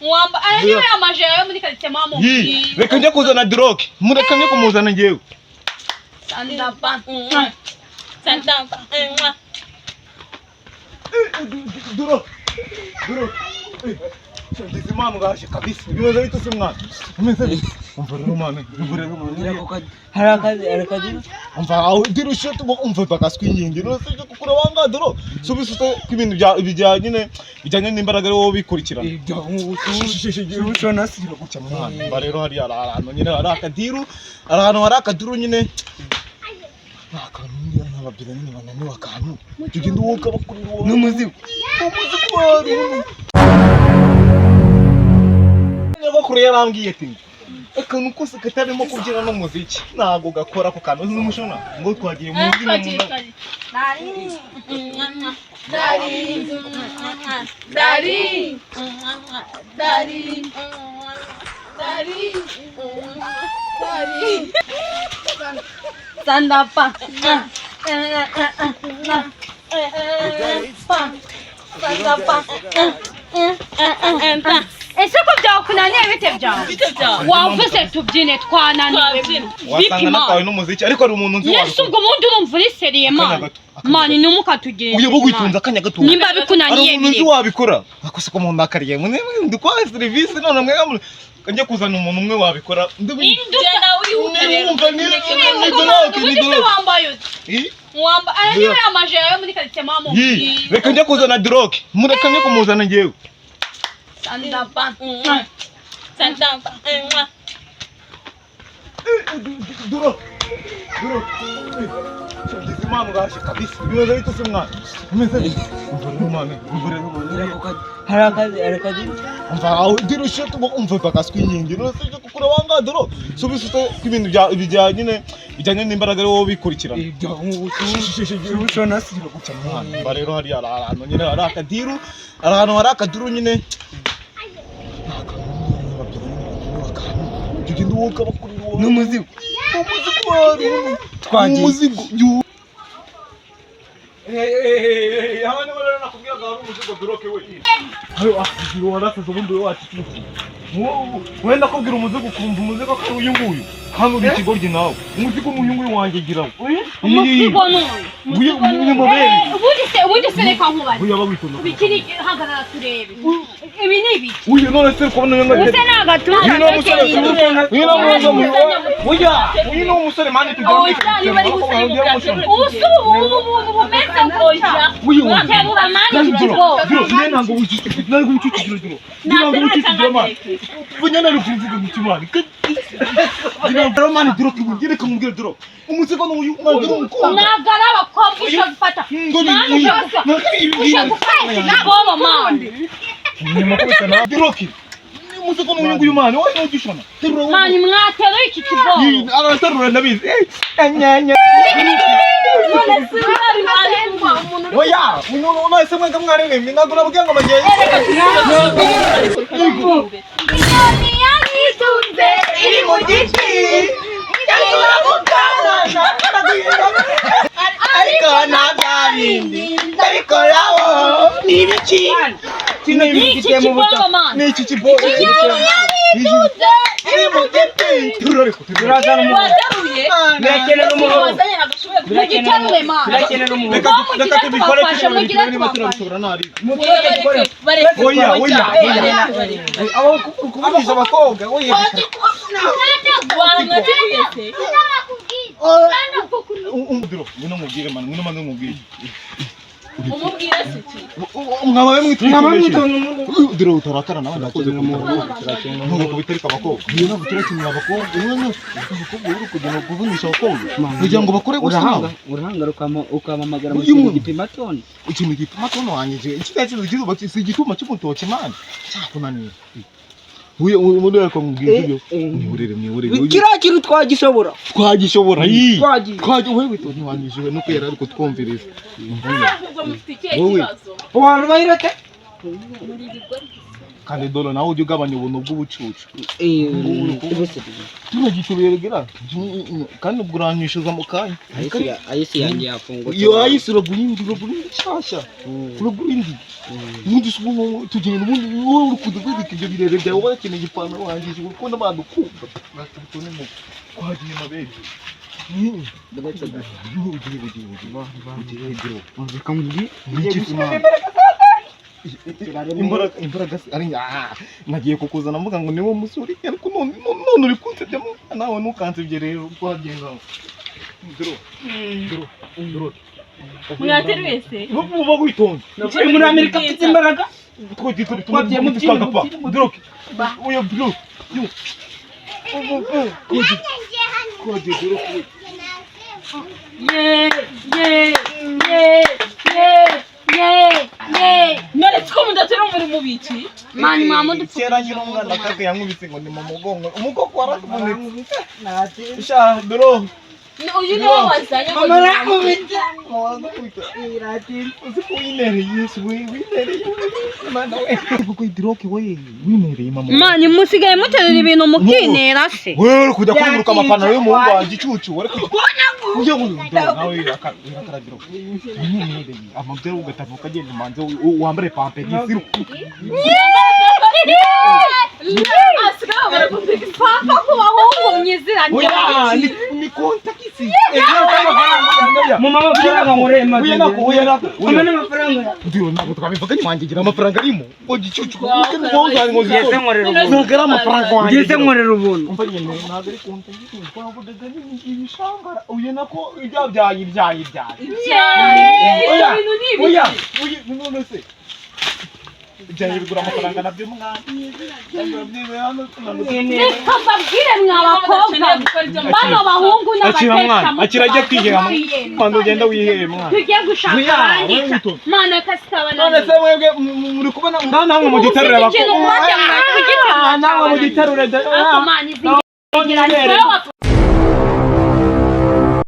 Mwamba niwe amaje yawe muri quartier mama. Reka njye kuzana drogue. Mureka njye kumuzana ngewe. Sandapa. Sandapa. Duro. Ndizi mama gaje kabisa. Bibaza bito se mwana. Umeze umva rero mwana. Harakazi. Umva aho diro shot bo umva bakaswi nyingi. No se kukura wanga duro. Subisute kwibintu bijyanye n'imbaraga rero bikurikirana. Uco nasira guca mwana. Ba rero hari ahantu nyine hari akadiru. Ahantu hari akaduru nyine. Akantu n'ababyeyi nyine bananiwe akantu. Tugenda woka bakurira wowe. n'umuzigo wari. Bakuru yarambwiye ati akantu kose katarimo kubyina n'umuziki ntago gakora ko kantu n'umushona ngo twagiye mu ndimi Dari Sandapa ese ko byakunaniye bite byawe wavuze tubyine twananiwe wasanga nakawe n'umuziki ariko ari umuntu nzi Yesu ubwo umuntu urumva uri seriye mani numukatugire uye bugutunza akanya gato nimba bikunaniye ari umuntu nzi wabikora akose ko umuntu akariye mune ndikwa service none mwe njye kuzana umuntu umwe wabikora indujana uri Mwamba niwe amaje yawe muri quartier mama. Reka njye kuzana drogue. Mureka njye kumuzana ngewe. Sandapa. Duro. Ndizi mama gaje kabisa. Bibaza bito se mwana. Umeze umva harakazi umva aho diro shot bo umva bakaswi nyingi. No se kukura wanga duro. Subisute kwibintu bijyanye n'imbaraga rero bikurikirana. Uco nasira guca mwana. Ba rero hari ahantu nyine hari akadiru. Ahantu hari akaduru nyine. Tugenda woka bakurira wowe. n'umuzigo wari. twagiye umuzigo. Hamwe n'abana nakubwira ngo umuzigo drogue we. Ayo afiro warasaza ubundi we wacicucu. Wenda kubwira umuzigo kumva umuzigo ko uyu nguyu. Hano uri kigoryi nawe. Umuzigo mu nguyu wanjye giraho. Umuzigo uyu mobile. Ubundi se reka nkubaze. Uyu ababikunda. Bikini hagarara turebe. Ibi ni ibiki? Uyu none se kubona yanga. Use nagatunga. Uyu no musore. Uyu no musore mani tugomba. Usu umuntu bumeze ngoja. Waterura mani duro. Nanga ucucu. Nanga ucucu duro. Nanga ucucu mani. Bunyana rufunziga mu kimani. Duro mani duro kibugire kumubwira duro. Umuzigo n'uyu mwagiro mukunda. Nagara abakobwa usho gufata. Usho gufata naboma mani. Nimakubita na diroki. Umuzigo n'uyu nguyu mani wowe ntugishona. Mani mwatero iki kibobo. Araterura ndabizi. Anyanya. None se ari mani umuntu. Oya, umuntu nase mwenga mwarene minagura buganga bagiye. Inyoni yanyitunze iri mu giti. Ariko nabindi ndabikoraho nibiki Niki kibobo mani. Niki kibobo Yanyitunze iri mu giti. turazana umuntu wateruye. birakenera umuntu Wazanye nagushubiye kugiteruye mani. birakenera umuntu Reka tubikore tubikore turabishobora nari. Oya. Abo kuvugisha abakobwa oya. Umudiro ngino mubwire man ngino man mubwire. Umubwire siki. Mwabaye mwitwara utarakara nawe ndakoze mu kubitereka abakobwa. Niyo ntabwo turakinira abakobwa. Abakobwa uri kugenda kuvunisha abakobwa. Kugira ngo bakore gusa. urahanga ukamamagara mu gipima tone. Ikintu gipima tone wanyije. Ikitetse kizuba sigituma cy'umutoke man. Cyakunaniye. Uye umuntu yakwambwiye ibyo. Niburere. Kira kintu twagishobora. Twagiye wewe witoni wanyije no kwera ariko twumviriza. Ahubwo mufite ikibazo. Abantu bayirate. kandi dore nawe ujya ugabanya ubuntu bw'ubucucu bose tunagituberera kandi ubwo uranyishyuza mu kanya ayisi yanjye yafungutse iyo ayisi uragura indi nshyashya uragura indi ubundi tugenda ubundi wowe uri kudubika ibyo birere byawe ubona ikintu gipantaro wangije urukundo badukunda batubutone mu kwagiye amabere imbaraga ari nagiye kukuzana mvuga ngo niwo musuri ariko none uri kunsebya nawe ntukansebye rero twagenza dro Mwateruye se? uba witonze muri Amerika mfite imbaraga twagiye mu twagapa dro uyo bro None two mudatera muri mubiki? Mani mama kera nyine umwana kaka yankubise ngo ni mu mugongo umugongo warakubonetse sha dro uyu ni wowe wazanye mama nakubita uzi ko winereye yesu winereye mwana we kuko idroke we winereye mama Mani musigaye muterura ibintu mukinera se wewe kujya kunguruka amapantaro y'umuhungu wanjye icucu wari kujya nawe irakarabiro winereye amabyo ugatavuka agenda manze wambare pamperi y'isiru papa kubahungu nyiziranye ni kontakisi mama amafaranga murema uye amafaranga ndio nako tukabivuga nywanjye gira amafaranga arimo ngo gicucu kuko nzari ngo ngeze nkorera ubuntu nagara amafaranga wanjye ngeze nkorera ubuntu umva nyine ntabwo ari kontakisi twavugaga n'ibishangara uye nako ibyaye oya none se Jaya bigura amafaranga nabyo mwana. Reka mbabwire mwabakobwa bano bahungu n'abateka akira ajya kwihera kwando ugenda wihere mwana. Tugiye gushaka ahandi mana kasikabana. None se mwebwe muri kubona namwe mu giterura bakobwa. namwe mu giterura Mana izi